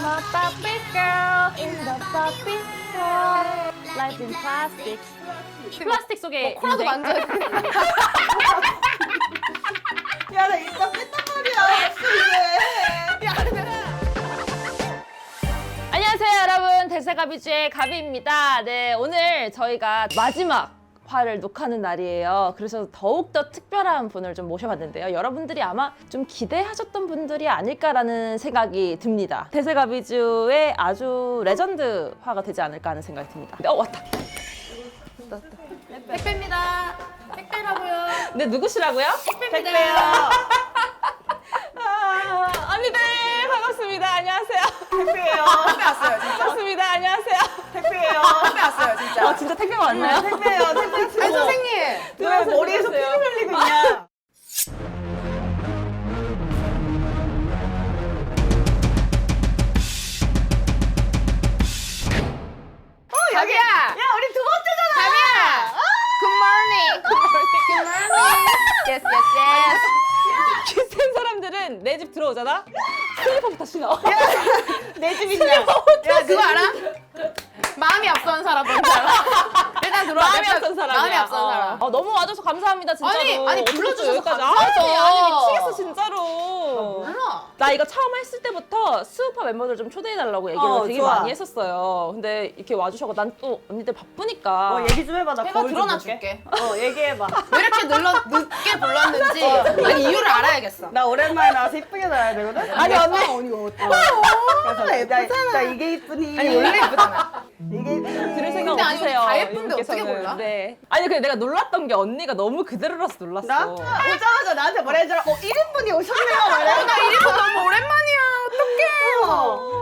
a Barbie girl in the Barbie world. Life in plastic. 플라스틱 속에 코라도 인생. 만져야 돼. 야, 나 이따 뺐단 말이야. 이제. 안녕하세요 여러분, 대세가비주의 가비입니다. 네, 오늘 저희가 마지막 화를 녹화하는 날이에요. 그래서 더욱더 특별한 분을 좀 모셔봤는데요. 여러분들이 아마 좀 기대하셨던 분들이 아닐까라는 생각이 듭니다. 대세가비주의 아주 레전드 화가 되지 않을까 하는 생각이 듭니다. 왔다. 택배입니다. 택배라고요. 네, 누구시라고요? 택배요. 언니들 반갑습니다. 안녕하세요. 택배예요. 택배 왔어요, 진짜. 반갑습니다. 안녕하세요. 택배예요. 택배 왔어요, 진짜. 진짜 택배 왔나요? 택배예요, 택배. 아니 선생님. 왜 머리에서 피를 흘리고 있냐? 가비야. 야, 우리 두 번째잖아. 가비야. Good morning. Good morning. Yes, yes, yes. 키센 사람들은 내 집 들어오잖아? 슬리퍼부터 신어. 내 집이냐? 야 그거 알아? 마음이 앞선 사람 뭔지 알아? 일단 들어와. 마음이 앞선 사람이야. 마음이 앞선 사람. 너무 와줘서 감사합니다, 진짜로. 아니, 어떻게 불러주셔서 여기까지. 감사하죠. 아니, 미치겠어, 진짜로. 몰라. 나 이거 처음 했을 때부터 스우파 멤버들 좀 초대해달라고 얘기를 되게 좋아. 많이 했었어요. 근데 이렇게 와주셔서 난 또 언니들 바쁘니까. 얘기 좀 해봐. 나 내가 거울 좀 드러나 볼게. 줄게. 얘기해봐. 왜 이렇게 늦게 불렀는지 아니, 이유를 알아야겠어. 나 오랜만에 나와서 이쁘게 나와야 되거든? 아니, 언니. 그래서 예쁘잖아. 나 이게 이쁘니. 아니 원래 예쁘잖아. 이게 이쁘니. 들을 생각 근데 아니, 없으세요. 다 예쁜데 이분께서는. 어떻게 몰라? 네. 아니, 근데 내가 놀랐던 게 언니가 너무 그대로라서 놀랐어. 나? 오자마자 나한테 뭐라 했잖아. 1인분이 오셨네요. 말해. 나 이리고 너무 오랜만이야. 어떡해.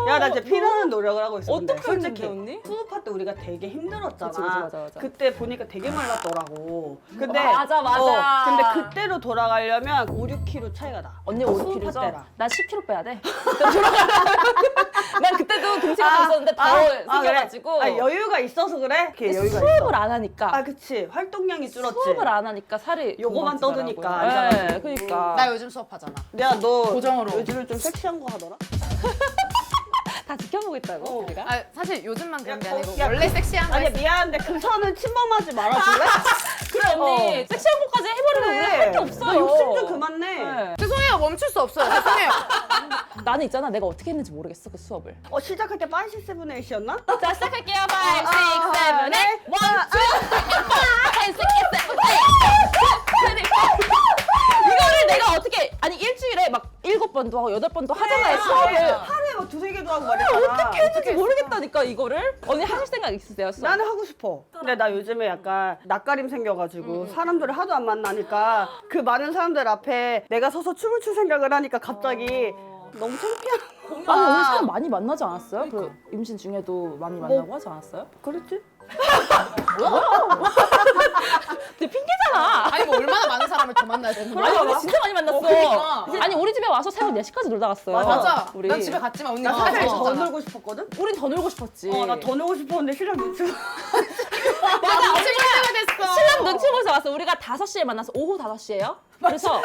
야, 나 진짜 피나는 노력을 하고 있어. 근데 어떻게 했는데, 솔직히 언니? 수업할 때 우리가 되게 힘들었잖아. 그치, 맞아. 그때 보니까 되게 말랐더라고. 근데 맞아. 근데 그때로 돌아가려면 5, 6kg 차이가 나. 언니 수업할 5kg죠? 때랑. 난 10kg 빼야 돼. 난 그때도 등치가 좀 있었는데 더 생겨가지고. 그래? 여유가 있어서 그래? 이렇게 근데 여유가 수업을 있어. 안 하니까. 그치. 활동량이 줄었지. 수업을 안 하니까 살이 요거만 금방 떠드니까 찌더라고요. 앉아가지고. 네, 그러니까 나 요즘 수업하잖아. 내가 너 고정으로. 요즘에 좀 섹시한 거 하더라? 다 지켜보고 있다고 우리가. 아 사실 요즘만 그런 게 야, 아니고 야, 원래 섹시한 거 아니 했어. 미안한데 그 선은 침범하지 말아줄래? 그래 언니 섹시한 것까지 해버리면 우리 할 게 없어요. 나 욕심 좀 그만 내. 네. 죄송해요. 멈출 수 없어요. 죄송해요. 나는 있잖아, 내가 어떻게 했는지 모르겠어 그 수업을. 시작할 때 5,7,8이었나? 자, 시작할게요. 5, 6, 7, 8 1, 2, 3, 4 5, 6, 7, 8 이거를 내가 어떻게 아니 일주일에 막 7번도 하고 8번도 하잖아요 수업을. 하루에 막 두세 개도 하고 말했잖아. 어떻게 했는지 모르겠다니까 이거를. 언니 하실 생각 있으세요? 수업? 나는 하고 싶어. 근데 나 요즘에 약간 낯가림 생겨가지고 사람들을 하도 안 만나니까 그 많은 사람들 앞에 내가 서서 춤을 출 생각을 하니까 갑자기 너무 창피하다. 아니 오늘 사람 많이 만나지 않았어요? 그 임신 중에도 많이 만나고 하지 않았어요? 그랬지? 근데 핑계잖아. 아니 뭐 얼마나 많은 사람을 더 만나야 되는 거야? 아니 우리 진짜 많이 만났어. 그러니까. 아니 우리 집에 와서 새벽 4시까지 놀다 갔어요. 맞아. 우리. 난 집에 갔지만 언니가 나 사실 더 왔잖아. 놀고 싶었거든? 우린 더 놀고 싶었지. 나 더 놀고 싶었는데 신랑 눈치 맞아. 언제 때가 됐어. 신랑 눈치 보면서 왔어. 우리가 5시에 만나서 오후 5시에요. 그래서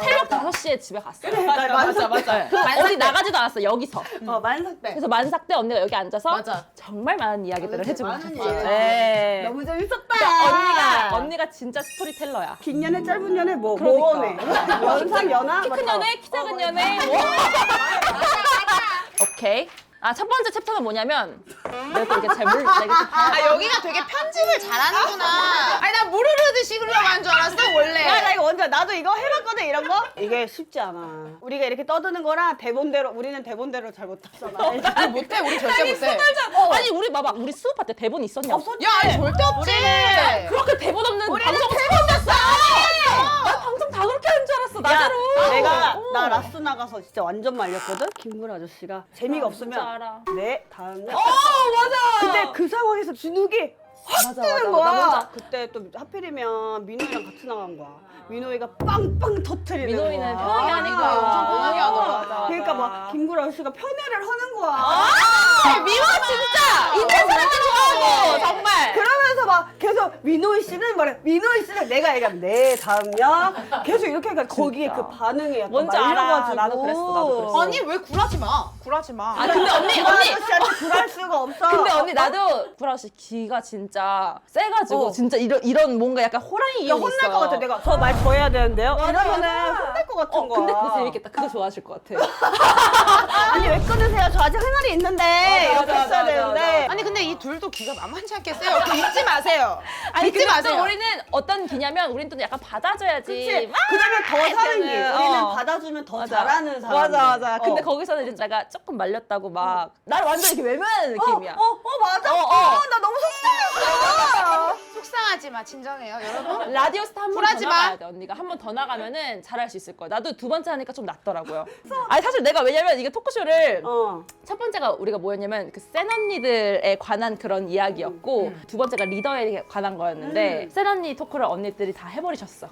새벽 5시에 집에 갔어. 나 만삭 때. 어디 나가지도 않았어, 여기서. 만삭 때. 그래서 만삭 때 언니가 여기 앉아서 맞아. 정말 많은 이야기들을 맞아, 해주고 많은 가셨어요. 얘기. 네. 너무 재밌었다. 언니가 진짜 스토리텔러야. 긴 연애 짧은 연애 뭐 그러니까. 모험해. 연상 연하 키 큰 연애, 키 작은 연애. 뭐. 오케이. 첫 번째 챕터는 뭐냐면 내가 또 이렇게 잘 내가 또 아 여기가 되게 편집을 잘하는구나. 아니 나 물 흐르듯이 흘러가는 줄 알았어 원래. 나 이거 완전 나도 이거 해봤거든 이런 거. 이게 쉽지 않아. 우리가 이렇게 떠드는 거랑 대본대로 우리는 대본대로 잘 못하잖아. 우리 못해. 우리 절대 못해. 아니 우리 봐봐, 우리 수업할 때 대본 있었냐고. 야 아니 절대 없지. 그렇게 대본 없는 방송 처음 봤어. 나 방송 다 그렇게 하는 줄 알았어, 나대로. 내가 나 라스 나가서 진짜 완전 말렸거든. 김구라 아저씨가 재미가 진짜 없으면 알아. 네 다음에. 맞아. 근데 그 상황에서 진욱이 맞아, 뜨는 맞아. 나 거야. 먼저. 그때 또 하필이면 민호이랑 같이 나간 거야. 민호이가 빵빵 터트리는 거야. 민호이는 편하게 하니까 엄청 편하게 하더라. 맞아. 그러니까 막 김구라 아저씨가 편애를 하는 거야. 민호 진짜 있는 사람들 좋아하고 정말. 그러면서 막 계속 민호이 씨는 말해. 민호이 씨는 내가 얘기하면 네 다음요. 계속 이렇게 하니까 거기에 그 반응이 약간 뭔지 알아. 말려가지고. 나도 그랬어. 아니 왜 굴하지 마. 굴하지 마. 아 근데 언니 씨한테 굴할 수가 없어. 근데 언니 나도 구라 씨 기가 진짜 세가지고 진짜 이런 뭔가 약간 호랑이 야, 이유 있어. 혼날 것 같아. 내가 저 말 더 해야 되는데요. 이러면은 혼날 것 같은 거야. 근데 그거 재밌겠다. 그거 좋아하실 것 같아. 아니 왜 끊으세요? 저 아직 할 말이 있는데 이렇게 맞아, 했어야 맞아, 되는데. 아니 근데 이 둘도 기가 만만치 않게 세요. 그거 잊지 마세요. 아니 잊지 근데 또 마세요. 우리는 어떤 기냐면 우리는 또 약간 받아줘야지. 그치? 막 그러면 더 사는 길. 이렇게는, 우리는 받아주면 더 잘하는 사람. 맞아. 근데 거기서는 이제 내가 조금 말렸다고 막 나를 완전 이렇게 외면하는 느낌이야. 맞아. 나 너무 속상했어. 속상하지 마. 진정해요, 여러분. 라디오 스타 한 번 더 굴하지 마. 나가야 돼. 언니가 한 번 더 나가면은 잘할 수 있을 거야. 나도 두 번째 하니까 좀 낫더라고요. 아니 사실 내가 왜냐면 이게 토크쇼를 첫 번째가 우리가 뭐였냐면 그 센 언니들에 관한 그런 이야기였고 두 번째가 리더에 관한 거였는데 센 언니 토크를 언니들이 다 해버리셨어.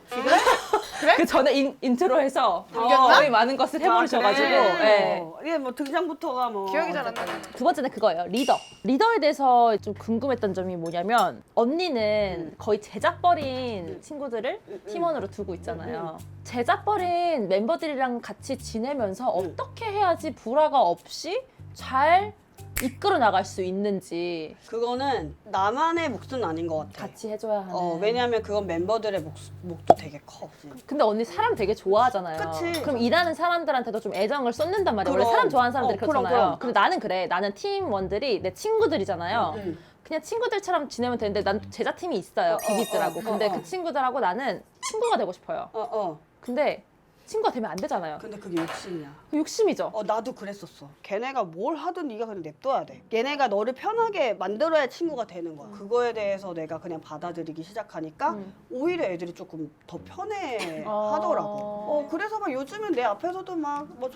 그래? 그 전에 인트로에서 당겼나? 거의 많은 것을 해버리셔가지고 예. 이게 뭐 등장부터가 뭐 기억이 잘 안 나네. 두 번째는 그거예요. 리더에 대해서 좀 궁금했던 점이 뭐냐면 언니는 거의 제작벌인 친구들을 팀원으로 두고 있잖아요. 제작벌인 멤버들이랑 같이 지내면서 어떻게 해야지 불화가 없이 잘 이끌어 나갈 수 있는지 그거는 나만의 몫은 아닌 것 같아. 같이 해줘야 하는. 왜냐면 그건 멤버들의 몫도 되게 커. 근데 언니 사람 되게 좋아하잖아요. 그치. 그럼 일하는 사람들한테도 좀 애정을 쏟는단 말이야. 원래 그럼. 사람 좋아하는 사람들이 그럼, 그렇잖아요. 그럼. 근데 나는 그래. 나는 팀원들이 내 친구들이잖아요. 그냥 친구들처럼 지내면 되는데 난 제자팀이 있어요. 비비즈라고. 근데 그 친구들하고 나는 친구가 되고 싶어요. 근데 친구가 되면 안 되잖아요. 근데 그게 욕심이야. 욕심이죠. 나도 그랬었어. 걔네가 뭘 하든 네가 그냥 냅둬야 돼. 걔네가 너를 편하게 만들어야 친구가 되는 거야. 그거에 대해서 내가 그냥 받아들이기 시작하니까 오히려 애들이 조금 더 편해 하더라고. 그래서 막 요즘은 내 앞에서도 막뭐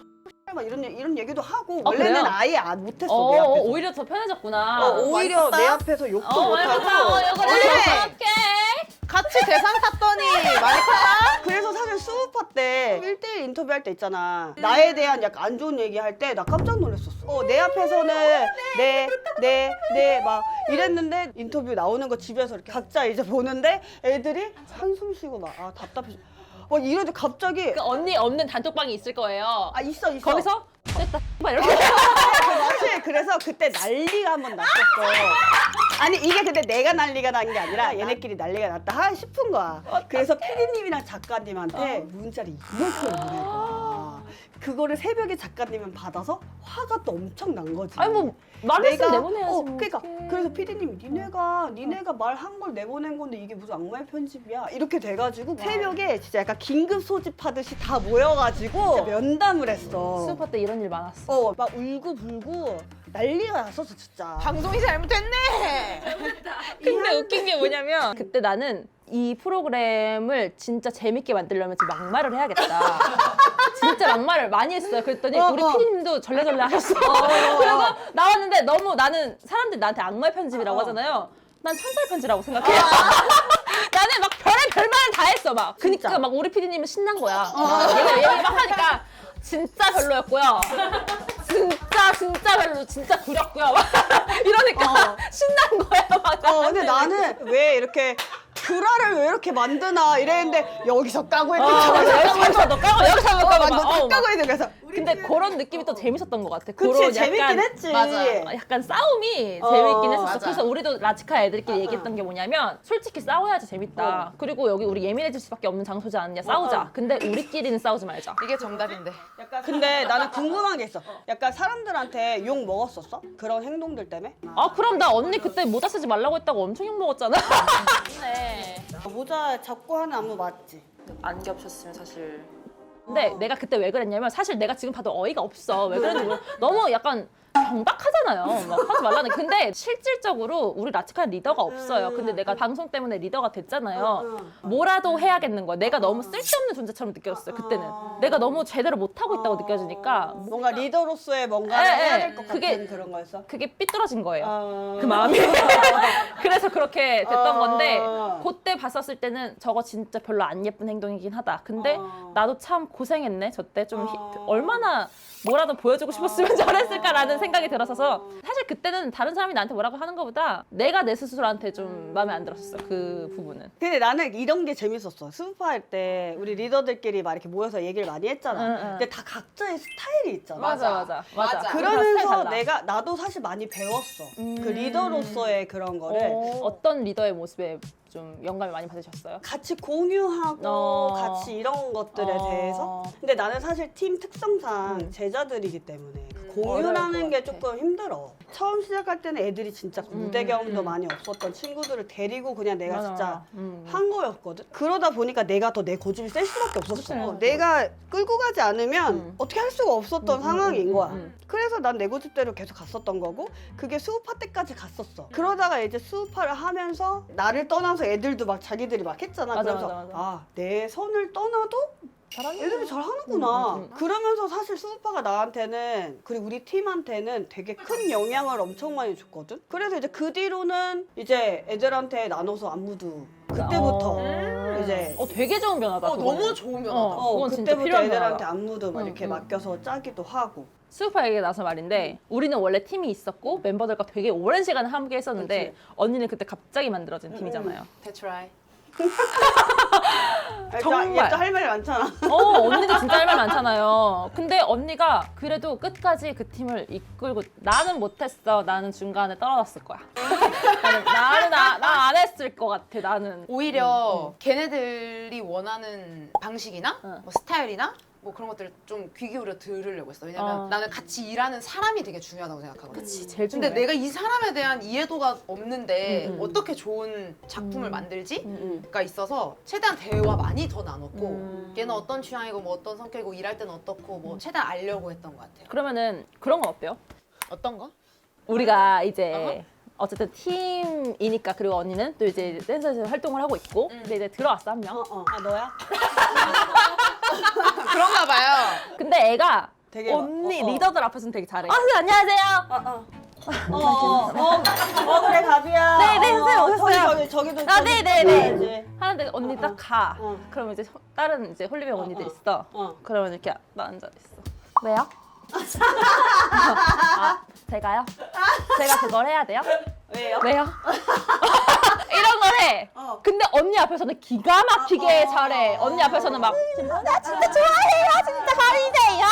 막 이런 얘기도 하고 원래는 그래요? 아예 못했어 내 앞에서. 오히려 더 편해졌구나. 오히려 멋있었다. 내 앞에서 욕도 못하고. 어떡해. 같이 대상 탔더니 많이 컸다? 그래서 사실 수우파 때 1대1 인터뷰할 때 있잖아. 나에 대한 약간 안 좋은 얘기 할 때 나 깜짝 놀랐었어. 내 앞에서는 네 막 이랬는데 인터뷰 나오는 거 집에서 이렇게 각자 이제 보는데 애들이 한숨 쉬고 막 답답해. 막 이러는데 갑자기 그 언니 없는 단톡방이 있을 거예요. 있어. 거기서 됐다. 막 이렇게. 사실 그래서 그때 난리가 한 번 났었어. 아니 이게 근데 내가 난리가 난 게 아니라 얘네끼리 난리가 났다 싶은 거야. 그래서 PD님이랑 작가님한테 문자를 이렇게 보낸 거야. 그거를 새벽에 작가님은 받아서 화가 또 엄청 난 거지. 아니 뭐 말했으면 내보내야지. 뭐. 그러니까 어떡해. 그래서 PD님이 니네가 말한 걸 내보낸 건데 이게 무슨 악마의 편집이야 이렇게 돼가지고 새벽에 진짜 약간 긴급 소집하듯이 다 모여가지고 진짜 면담을 했어. 수우파 때 이런 일 많았어. 막 울고불고 난리가 났었어 진짜. 방송이 잘못했네. 근데 웃긴 게 뭐냐면 그때 나는 이 프로그램을 진짜 재밌게 만들려면 지금 막말을 해야겠다. 진짜 막말을 많이 했어요. 그랬더니 우리 PD님도 절레절레 하셨어. 그리고 나왔는데 너무 나는 사람들이 나한테 악마의 편집이라고 하잖아요. 난 천사의 편지라고 생각해. 나는 막 별의별 말을 다 했어 막. 그니까 진짜. 막 우리 PD님은 신난 거야. 얘기 막 하니까 진짜 별로였고요. 진짜 별로, 진짜 구렸고요. 막 이러니까 신난 거야 막. 근데 나는 왜 이렇게 불화를 왜 이렇게 만드나 이랬는데 여기서 까고 있고 여기서 너 까고 여기서 너 까고 막. 다 까고 있는 그래서 근데 그런 느낌이 또 재밌었던 것 같아. 그치, 그런 재밌긴 약간, 했지. 맞아. 약간 싸움이 재밌긴 했었어. 맞아. 그래서 우리도 라치카 애들끼리 얘기했던 게 뭐냐면 솔직히 싸워야지 재밌다. 그리고 여기 우리 예민해질 수밖에 없는 장소지 않느냐. 싸우자. 근데 우리끼리는 싸우지 말자. 이게 정답인데. 근데 나는 궁금한 게 있어. 약간 사람들한테 욕 먹었었어? 그런 행동들 때문에? 아 그럼 나 언니 그때 모자 쓰지 말라고 했다고 엄청 욕먹었잖아. 네. 모자 잡고 하는 안무 맞지? 안 겹쳤으면 사실. 근데 내가 그때 왜 그랬냐면 사실 내가 지금 봐도 어이가 없어. 왜 그랬는지 모르 너무 약간 경박하잖아요. 막 하지 말라는. 근데 실질적으로 우리 라치카는 리더가 없어요. 근데 내가 방송 때문에 리더가 됐잖아요. 뭐라도 해야겠는 거야. 내가 너무 쓸데없는 존재처럼 느껴졌어요. 그때는. 내가 너무 제대로 못하고 있다고 느껴지니까 뭔가 리더로서의 뭔가를 예, 해야 예. 될 것 그게- 같은 그런 거였어? 그게 삐뚤어진 거예요. 그 그 마음이. 그래서 그렇게 됐던 건데 아. 그때 봤었을 때는 저거 진짜 별로 안 예쁜 행동이긴 하다. 근데 나도 참 고생했네. 저때 좀 얼마나 뭐라도 보여주고 싶었으면 저랬을까라는 생각이 들었어서 사실 그때는 다른 사람이 나한테 뭐라고 하는 것보다 내가 내 스스로한테 좀 마음에 안 들었었어 그 부분은. 근데 나는 이런 게 재밌었어. 스우파 할 때 우리 리더들끼리 막 이렇게 모여서 얘기를 많이 했잖아. 응, 응. 근데 다 각자의 스타일이 있잖아. 맞아. 그러면서 나도 사실 많이 배웠어. 그 음. 리더로서의 그런 거를 어떤 리더의 모습에 좀 영감을 많이 받으셨어요? 같이 공유하고 같이 이런 것들에 대해서. 근데 나는 사실 팀 특성상 제자들이기 때문에 그 공유라는 어려울 게 것 같아. 조금 힘들어. 처음 시작할 때는 애들이 진짜 무대 경험도 많이 없었던 친구들을 데리고 그냥 내가 맞아, 진짜 맞아. 한 거였거든. 그러다 보니까 내가 더 내 고집이 셀 수밖에 없었어. 그치. 내가 끌고 가지 않으면 어떻게 할 수가 없었던 상황인 거야. 음. 그래서 난 내 고집대로 계속 갔었던 거고 그게 수우파 때까지 갔었어. 그러다가 이제 수우파를 하면서 나를 떠나서 애들도 막 자기들이 막 했잖아. 맞아, 그래서 맞아, 맞아. 아, 내 선을 떠나도 잘하는 애들이 잘 하는구나. 음. 그러면서 사실 수우파가 나한테는 그리고 우리 팀한테는 되게 큰 영향을 엄청 많이 줬거든. 그래서 이제 그 뒤로는 이제 애들한테 나눠서 안무도 그때부터 이제 되게 좋은 변화다. 그거는. 너무 좋은 변화다. 그건 진짜 그때부터 필요한 애들한테 변화다. 안무도 막 이렇게 맡겨서 짜기도 하고. 수우파 얘기가 나서 말인데 우리는 원래 팀이 있었고 멤버들과 되게 오랜 시간을 함께 했었는데 언니는 그때 갑자기 만들어진 팀이잖아요. That's right. 정말. 얘또 할 말이 많잖아. 언니도 진짜 할 말 많잖아요. 근데 언니가 그래도 끝까지 그 팀을 이끌고 나는 못했어. 나는 중간에 떨어졌을 거야. 나는 안 했을 것 같아. 나는. 오히려 걔네들이 원하는 방식이나 응. 뭐 스타일이나 뭐 그런 것들을 좀 귀 기울여 들으려고 했어. 왜냐면 나는 같이 일하는 사람이 되게 중요하다고 생각하거든. 제일 근데 중요해. 내가 이 사람에 대한 이해도가 없는데 음. 어떻게 좋은 작품을 만들지?가 있어서 최대한 대화 많이 더 나눴고 걔는 어떤 취향이고 뭐 어떤 성격이고 일할 때는 어떻고 뭐 최대한 알려고 했던 것 같아요. 그러면은 그런 건 어때요? 어떤 거? 우리가 이제 어쨌든 팀이니까 그리고 언니는 또 이제 댄서에서 활동을 하고 있고 근데 이제 들어왔어 한 명. 아 너야? 그런가 봐요. 근데 애가 되게 언니 리더들 앞에서는 되게 잘해. 선생님 안녕하세요. 그래 가비야. 네, 선생님 오셨어요. 저기도 아, 네네네. 이제. 하는데 언니 딱 가. 어. 그러면 이제 다른 이제 홀리병 언니들 있어. 그러면 이렇게 나 앉아 있어. 왜요? 제가요? 제가 그걸 해야 돼요? 왜요? 왜요? 이런 걸 해. 근데 언니 앞에서는 기가 막히게 잘해. 언니 앞에서는 막 나 진짜 좋아해요. 진짜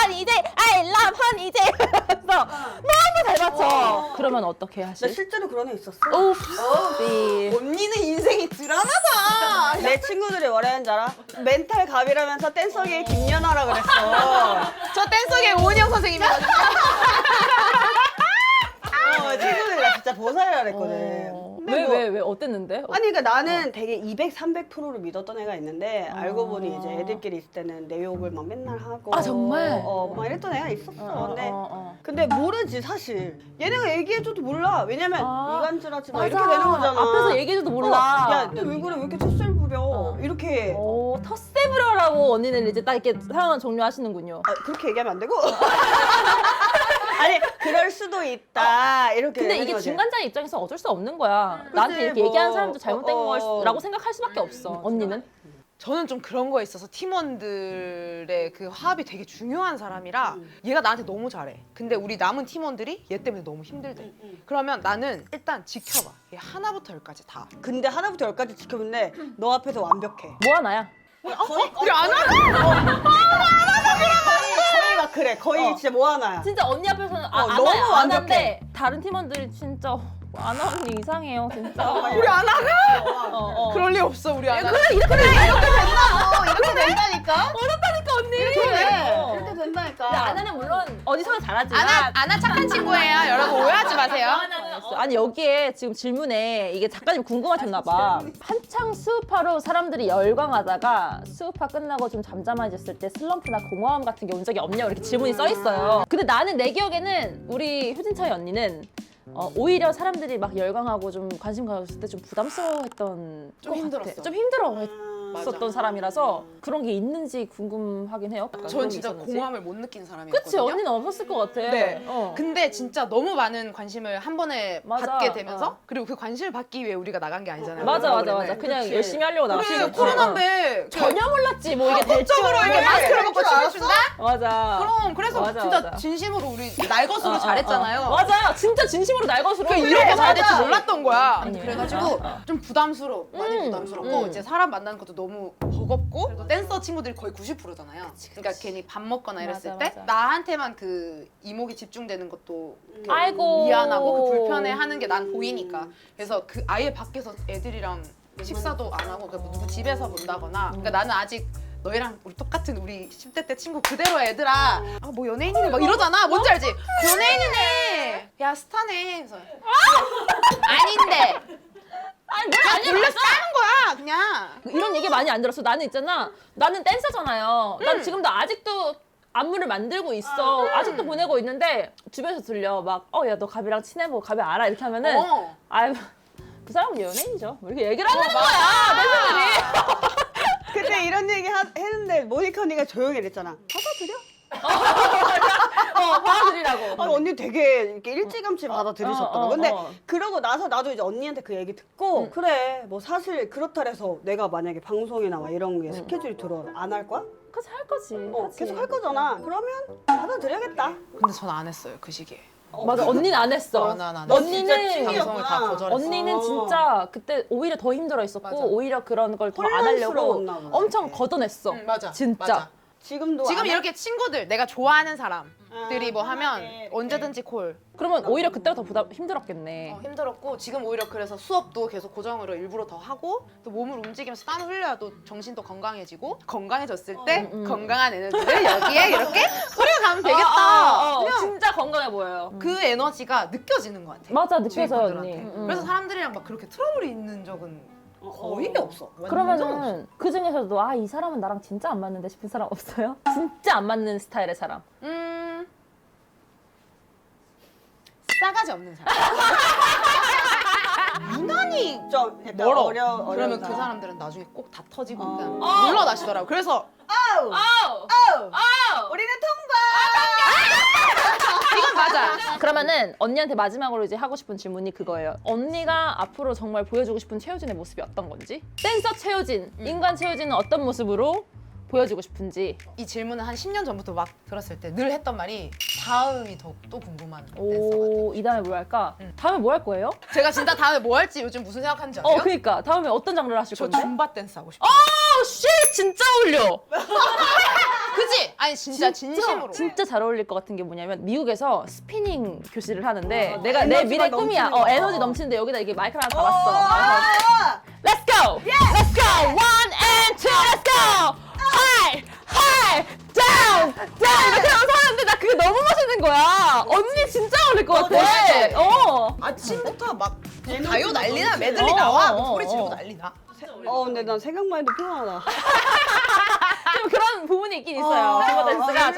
허니데이 I love 허니데이 이러면서 너무 잘 맞춰. 그러면 어떻게 나 하실? 실제로 그런 애 있었어. 옵스. 언니는 인생이 드라마다. 내 친구들이 뭐라 했는지 알아? 멘탈 갑이라면서 댄서계의 김연아라 그랬어. 저 댄서계 오은영 선생님이거든요. 친구들이 나 진짜 보살이라 그랬거든. 근데 뭐- 왜 어땠는데? 아니 그러니까 나는 되게 200, 300%를 믿었던 애가 있는데 알고 보니 이제 애들끼리 있을 때는 내 욕을 막 맨날 하고 아, 정말? 막 이랬던 애가 있었어. 근데 모르지 사실. 얘네가 얘기해줘도 몰라. 왜냐면 이간질하지 마 이렇게 되는 거잖아. 앞에서 얘기해줘도 몰라. 야, 근데 왜 그래? 왜 이렇게 텃세 부려? 이렇게. 오, 텃세 부려라고 언니는 이제 딱 이렇게 상황을 종료하시는군요. 아, 그렇게 얘기하면 안 되고? 아니 그럴 수도 있다 이렇게 근데 되는 이게 거지. 중간자의 입장에서 어쩔 수 없는 거야. 나한테 이렇게 뭐, 얘기하는 사람도 잘못된 거라고 생각할 수밖에 없어. 언니는? 저는 좀 그런 거에 있어서 팀원들의 그 화합이 되게 중요한 사람이라 얘가 나한테 너무 잘해. 근데 우리 남은 팀원들이 얘 때문에 너무 힘들대. 그러면 나는 일단 지켜봐. 얘 하나부터 열까지 다. 근데 하나부터 열까지 지켜보는데 너 앞에서 완벽해. 뭐 하나야? 우리 안 하나? 거의 막 그래. 거의 진짜 뭐 하나야. 진짜 언니 앞에서는 너무 안 완벽해. 한데 다른 팀원들이 진짜 아나 언니 이상해요 진짜. 우리 안 하나? 그럴 리 없어 우리 안 하나. 이렇게 된다니까. 어렵다니까 언니. 이렇게 된다니까. 근데 아나는 물론 어디서나 잘하지만 아나 착한 친구예요. 여러분 오해하지 마세요. 아니 여기에 지금 질문에 이게 작가님 궁금하셨나 봐. 한창 수우파로 사람들이 열광하다가 수우파 끝나고 좀 잠잠해졌을 때 슬럼프나 공허함 같은 게 온 적이 없냐고 이렇게 질문이 써 있어요. 근데 나는 내 기억에는 우리 효진차이 언니는 오히려 사람들이 막 열광하고 좀 관심 가졌을 때 좀 부담스러워했던 좀 것 같아. 힘들었어. 좀 힘들어. 있었던 사람이라서 그런 게 있는지 궁금하긴 해요. 약간 그런 전 게 진짜 있었는지. 공감을 못 느낀 사람이었거든요. 그치, 언니는 없었을 것 같아. 네. 어. 근데 진짜 너무 많은 관심을 한 번에 맞아. 받게 되면서 어. 그리고 그 관심을 받기 위해 우리가 나간 게 아니잖아요. 맞아, 맞아, 프로그램에. 맞아. 그냥 그치. 열심히 하려고 나왔지. 그래, 코로나인데 전혀 몰랐지, 뭐 이게 될 줄. 적으로 이렇게 마스크를 벗고 춤을 춘다? 맞아. 그래서 맞아, 진짜 맞아. 진심으로 우리 날것으로 잘했잖아요. 맞아, 진짜 진심으로 날 것으로. 그러니까 이렇게 잘 될 줄 맞아. 몰랐던 거야. 아니, 그래가지고 좀 부담스럽고 많이 부담스럽고 음. 이제 사람 만나는 것도 너무 버겁고 그래도 댄서 친구들이 거의 90%잖아요. 그러니까 괜히 밥 먹거나 이랬을 맞아, 때 맞아. 나한테만 그 이목이 집중되는 것도 아이고. 미안하고 그 불편해하는 게 난 보이니까 그래서 그 아예 밖에서 애들이랑 식사도 안 하고 그러니까 누구 집에서 본다거나 그러니까 나는 아직 너희랑 우리 똑같은 우리 10대 때 친구 그대로야 얘들아. 아 뭐 연예인이네 막 이러잖아. 뭔지 알지? 연예인이네. 야 스타네. 그래서 아닌데. 아니, 뭘 아니야. 원래 싸는 거야 그냥. 이런 얘기 많이 안 들었어. 나는 있잖아. 나는 댄서잖아요. 난 지금도 아직도 안무를 만들고 있어. 아직도 보내고 있는데 주변에서 들려. 막 야 너 가비랑 친해? 뭐 가비 알아? 이렇게 하면은 아유 그 사람은 연예인이죠. 뭐 이렇게 얘기를 하는 거야. 댄서들이. 그때 이런 얘기 했는데 모니카 언니가 조용히 이랬잖아. 받아들이라고. 아니, 언니 되게 이렇게 일찌감치 받아들이셨더라고. 근데 어. 그러고 나서 나도 이제 언니한테 그 얘기 듣고 그래 뭐 사실 그렇다 해서 내가 만약에 방송이나 막 이런 게 스케줄이 들어 안 할 거야? 그치 할 거지. 하지. 계속 할 거잖아. 그러면 받아들여야겠다. 근데 전 안 했어요 그 시기에. 맞아, 언니는 안 했어. 난 안 했어. 언니는 방송을 다 거절했어. 언니는 진짜 그때 오히려 더 힘들어 했었고 맞아. 오히려 그런 걸 더 안 하려고 혼란스러웠나 보네. 엄청 걷어냈어. 맞아. 진짜. 맞아. 지금도 지금 안 해? 이렇게 친구들 내가 좋아하는 사람들이 뭐 하면 언제든지 콜. 그러면 오히려 그때가 더 힘들었겠네. 힘들었고 지금 오히려 그래서 수업도 계속 고정으로 일부러 더 하고 또 몸을 움직이면서 땀을 흘려야 또 정신도 건강해지고 건강해졌을 때 건강한 에너지를 여기에 이렇게 뿌려가면 되겠다. 그냥 진짜 건강해 보여요. 그 에너지가 느껴지는 것 같아. 맞아, 느껴져요, 주위분들한테. 언니. 그래서 사람들이랑 막 그렇게 트러블이 있는 적은 거의 없어. 완전 없어. 그러면은 그 중에서도 이 사람은 나랑 진짜 안 맞는데 싶은 사람 없어요? 진짜 안 맞는 스타일의 사람. 싸가지 없는 사람. 유난히 좀 약간 멀어. 어려운 그러면 그 사람. 사람들은 나중에 꼭 다 터지고 그냥 어. 물러나시더라고. 그래서 아우! 아우! 우리는 통과! 이건 맞아. 그러면은 언니한테 마지막으로 이제 하고 싶은 질문이 그거예요. 언니가 앞으로 정말 보여주고 싶은 최효진의 모습이 어떤 건지? 댄서 최효진, 인간 최효진은 어떤 모습으로 보여주고 싶은지. 이 질문은 한 10년 전부터 막 들었을 때 늘 했던 말이 다음이 또 궁금한 댄서 같아. 이 다음에 뭘 할까? 다음에 뭐 할 거예요? 제가 진짜 다음에 뭐 할지 요즘 무슨 생각하는지 아세요? 그니까 다음에 어떤 장르를 하실 저 건데? 줌바 댄스 하고 싶어요. 쉣! 진짜 어울려! 그지? 아니 진짜 진심으로. 진짜 잘 어울릴 것 같은 게 뭐냐면 미국에서 스피닝 교실을 하는데 내가 내 에너지가 미래 꿈이야. 넘치는 거. 에너지 넘치는데 여기다 이게 마이크를 하나 잡았어. Let's go! Let's go! One and two, let's go! High! High! Down! Down! 이렇게 하면서 하는데 나 그게 너무 멋있는 거야. 언니 진짜 어울릴 것 같아. 맞아. 아침부터 막 가요 난리나 메들리 나와 소리 지르고 난리나. 근데 난 생각만 해도 피곤하다. 좀 그런 부분이 있긴 있어요. 줌바 댄스가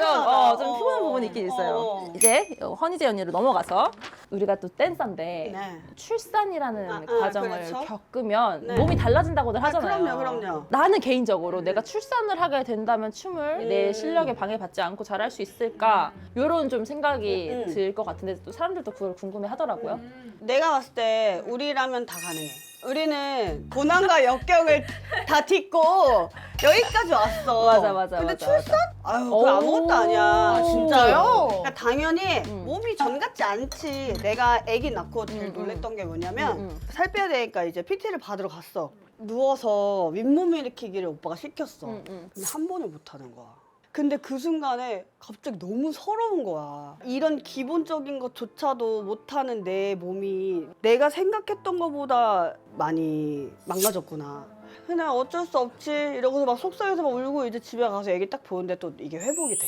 좀 피곤한 부분이 있긴 있어요. 어. 이제 허니제 언니로 넘어가서 우리가 또 댄서인데 네. 출산이라는 과정을 그렇죠. 겪으면 네. 몸이 달라진다고들 하잖아요. 그럼요. 나는 개인적으로 내가 출산을 하게 된다면 춤을 내 실력에 방해받지 않고 잘할 수 있을까 이런 좀 생각이 들 것 같은데 또 사람들도 그걸 궁금해하더라고요. 내가 봤을 때 우리라면 다 가능해. 우리는 고난과 역경을 다 딛고 여기까지 왔어. 맞아. 근데 맞아, 출산? 아유, 그거 아무것도 아니야. 아, 진짜요? 그러니까 당연히 몸이 전 같지 않지. 내가 아기 낳고 제일 놀랬던 게 뭐냐면 살 빼야 되니까 이제 PT를 받으러 갔어. 누워서 윗몸 일으키기를 오빠가 시켰어. 근데 한 번을 못 하는 거야. 근데 그 순간에 갑자기 너무 서러운 거야. 이런 기본적인 것조차도 못하는 내 몸이 내가 생각했던 것보다 많이 망가졌구나. 그냥 어쩔 수 없지 이러고서 막 속상해서 막 울고 이제 집에 가서 애기 딱 보는데 또 이게 회복이 돼.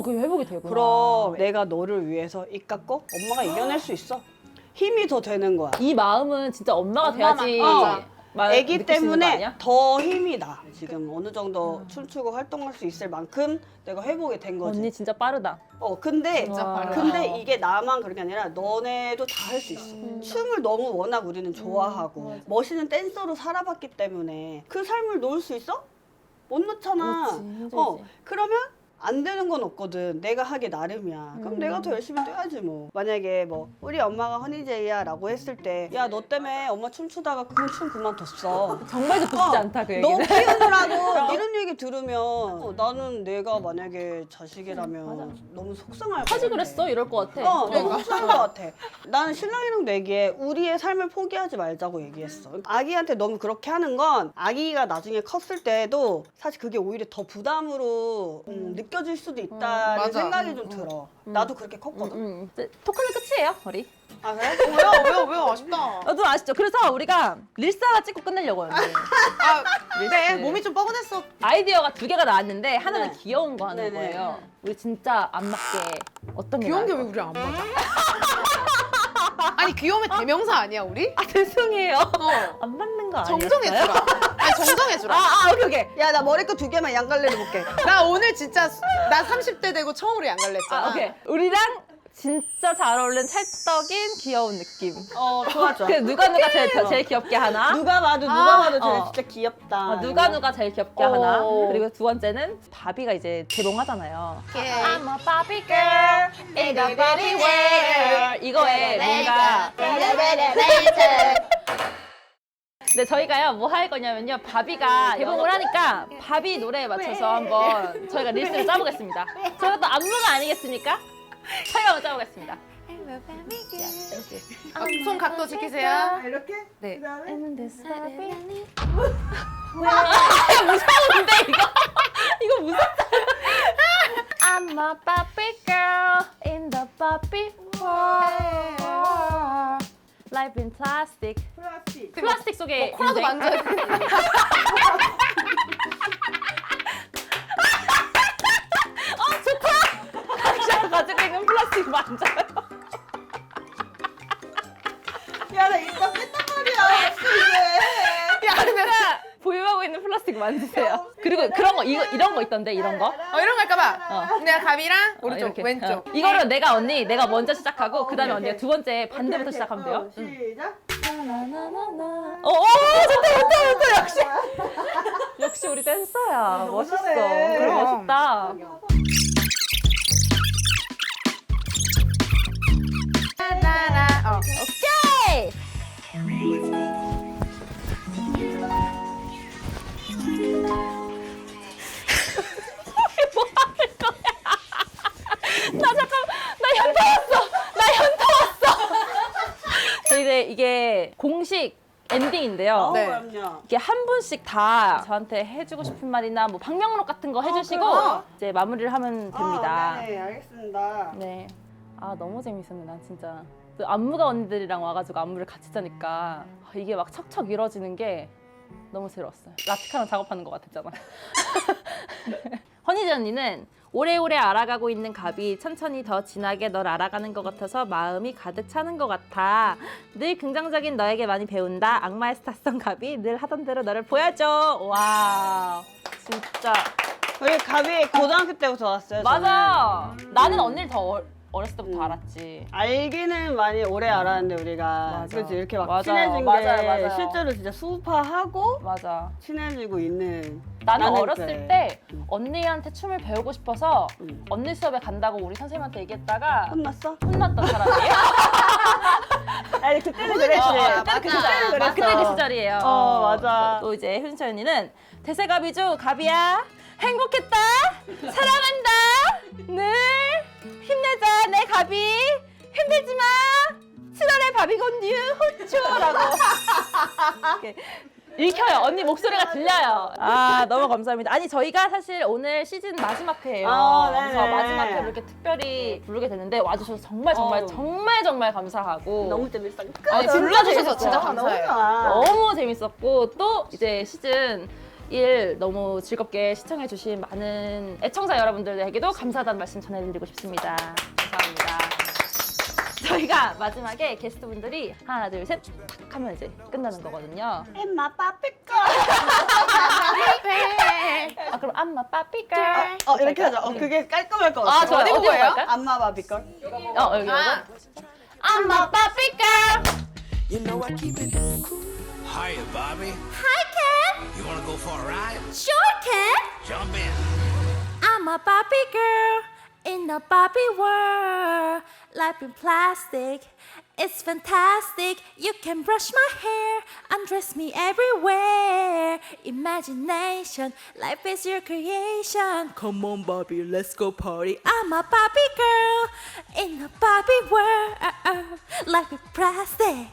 그게 회복이 되구나. 그럼 내가 너를 위해서 입 깎고 엄마가 이겨낼 수 있어. 힘이 더 되는 거야. 이 마음은 진짜 엄마가 엄마만, 돼야지 맞아. 애기 느낄 수 있는 거 때문에 아니야? 더 힘이 나. 지금 어느 정도 춤추고 활동할 수 있을 만큼 내가 회복이 된 거지. 언니 진짜 빠르다. 근데 진짜 와. 빠르다. 근데 이게 나만 그런 게 아니라 너네도 다 할 수 있어. 춤을 너무 워낙 우리는 좋아하고 맞아. 멋있는 댄서로 살아봤기 때문에 그 삶을 놓을 수 있어? 못 놓잖아. 그렇지, 힘들지. 그러면 안 되는 건 없거든. 내가 하기 나름이야. 그럼 내가 더 열심히 뛰어야지 뭐. 만약에 뭐 우리 엄마가 허니제이야 라고 했을 때 야 너 때문에 엄마 춤추다가 춤 그만뒀어. 정말 듣고 싶지 않다 그 너 얘기는. 키우느라고 이런 얘기 들으면 나는 내가 만약에 자식이라면 너무 속상할 것 하지 같아. 그랬어 이럴 것 같아. 너무 속상할 것 같아. 나는 신랑이랑 내기에 우리의 삶을 포기하지 말자고 얘기했어. 아기한테 너무 그렇게 하는 건 아기가 나중에 컸을 때도 사실 그게 오히려 더 부담으로 느껴질 수도 있다는 맞아. 생각이 좀 들어. 나도 그렇게 컸거든. 토크는 끝이에요 우리. 아 그래? 왜요? 아쉽다. 너도 아시죠? 그래서 우리가 릴사가 찍고 끝내려고 했는데 네, 몸이 좀 뻐근했어. 아이디어가 2개가 나왔는데 하나는 네. 귀여운 거 하는 네네. 거예요. 우리 진짜 안 맞게 어떤 게 귀여운 게 왜 나을까? 우리 안 맞아? 아니 귀여움의 대명사 아니야 우리? 아 죄송해요. 어. 안 맞는 거 아니었어요? 정정해주라. 아니 정정해주라. 오케이 오케이. 야 나 머리끝 2개만 양갈래로 볼게. 나 오늘 진짜 나 30대 되고 처음으로 양갈래했잖아. 오케이. 우리랑 진짜 잘 어울리는 찰떡인 귀여운 느낌. 좋아. 그래서 누가 제일 귀엽게 하나? 누가 봐도 쟤 진짜 귀엽다. 누가 제일 귀엽게 하나? 어. 그리고 두 번째는 바비가 이제 개봉하잖아요. 오케이. I'm a Barbie girl in the Barbie world. 이거에 뭔가 근데 저희가요 뭐 할 거냐면요 바비가 개봉을 하니까 바비 노래에 맞춰서 한번 저희가 릴스를 짜보겠습니다. 저희가 또 안무가 아니겠습니까? 저희가 한번 짜보겠습니다. 손 각도 지키세요. 이렇게? 네. 그다음에 무서운데 이거 무섭다. I'm a Barbie girl in the Barbie world. Life in plastic. 플라스틱. 플라스틱 속에 코라도 인생. 만져야 돼. 제가 가지고 있는 플라스틱 만져요. 야 나 이따 뺐단 말이야. 이게. 야, 근데 보유하고 있는 플라스틱 만지세요. 그리고 그런 거 이런 거 있던데 이런 거. 이런 거 할까봐. 내가 갑이랑 오른쪽, 이렇게. 왼쪽. 이거를 내가 먼저 시작하고 그다음에 언니가 두 번째 반대부터 시작하면 돼요. 시작. 좋다 역시. 역시 우리 댄서야. 멋있어. 잘해. 그래 그럼. 멋있다. 오케이. 뭐 하는 거야? 나 현타 왔어. 이게 공식 엔딩인데요. 네. 그럼요. 이게 한 분씩 다 저한테 해주고 싶은 말이나 뭐 방명록 같은 거 해주시고 그럼. 이제 마무리를 하면 됩니다. 네 알겠습니다. 네. 아 너무 재밌었네 난 진짜. 또 안무가 언니들이랑 와가지고 안무를 같이 짜니까 이게 막 척척 이뤄지는 게 너무 새로웠어요. 라티카랑 작업하는 것 같았잖아. 허니제 언니는 오래오래 알아가고 있는 갑이 천천히 더 진하게 널 알아가는 것 같아서 마음이 가득 차는 것 같아. 늘 긍정적인 너에게 많이 배운다. 악마의 스타성 갑이 늘 하던 대로 너를 보여줘. 와 진짜 우리 가비 고등학교 때부터 왔어요. 맞아. 나는 언니를 더 어렸을 때부터 알았지. 알기는 많이 오래 알았는데 우리가 맞아. 그렇지 이렇게 막 맞아요. 친해진 게 맞아요. 실제로 진짜 수파하고 맞아. 친해지고 있는. 나는 나는 어렸을 그래. 때 언니한테 춤을 배우고 싶어서 응. 언니 수업에 간다고 우리 선생님한테 얘기했다가 혼났어? 혼났던 사람이에요. 아니 그때는 그랬지. 맞아. 그때는 그랬어. 그때 그 시절이에요. 맞아. 또 이제 효진철 언니는 대세갑이죠. 갑이야. 행복했다. 사랑한다. 늘 힘내자. 내 갑이. 힘들지 마. 7월의 바비건뉴 호초라고. 이렇게 읽혀요. 언니 목소리가 들려요. 아 너무 감사합니다. 아니 저희가 사실 오늘 시즌 마지막 회예요. 네네. 그래서 마지막 회로 이렇게 특별히 부르게 됐는데 와주셔서 정말 감사하고 너무 재밌어. 아니, 진짜 불러주셔서 진짜 너무 감사해요. 좋아. 너무 재밌었고 또 이제 시즌 1 너무 즐겁게 시청해주신 많은 애청자 여러분들에게도 감사하다는 말씀 전해드리고 싶습니다. 감사합니다. 저희가 마지막에 게스트분들이 하나 둘 셋 탁 하면 이제 끝나는 거거든요. 엠마 빠삐꺼. 아 그럼 안마 빠삐걸. 이렇게 하자. 그게 깔끔할 것 같아. 아 좋아. 어디 어디 보고 해요? 볼까? 안마 바비걸. 여기 아. 안마 빠삐걸. You know I keep it cool. Hiya, Bobby. Hi, Ken. You wanna go for a ride? Sure, Ken. Jump in. I'm a Barbie girl in a Barbie world. Life in plastic, it's fantastic. You can brush my hair, undress me everywhere. Imagination, life is your creation. Come on, Barbie, let's go party. I'm a Barbie girl in a Barbie world. Life in plastic.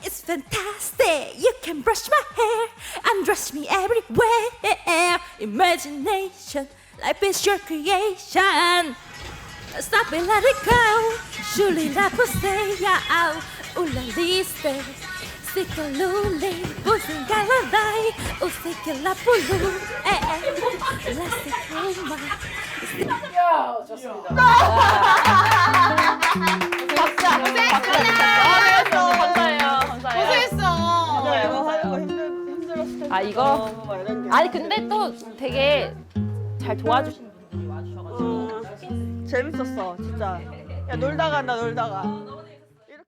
It's fantastic. You can brush my hair and dress me everywhere. Imagination, life is your creation. Stop it, let it go. Surely la posea out. Ula liste. Sika luli. Busin galadai. Usika la pulu. Lastikuma. 박수. 감사해요. 감사해요. 고생했어. 이거 하려고 힘들었을 텐데. 아, 이거? 막 이런 게. 아니 근데 또 되게 잘 도와주시는 분들이 와주셔가지고. 재밌었어 진짜. 야 놀다가.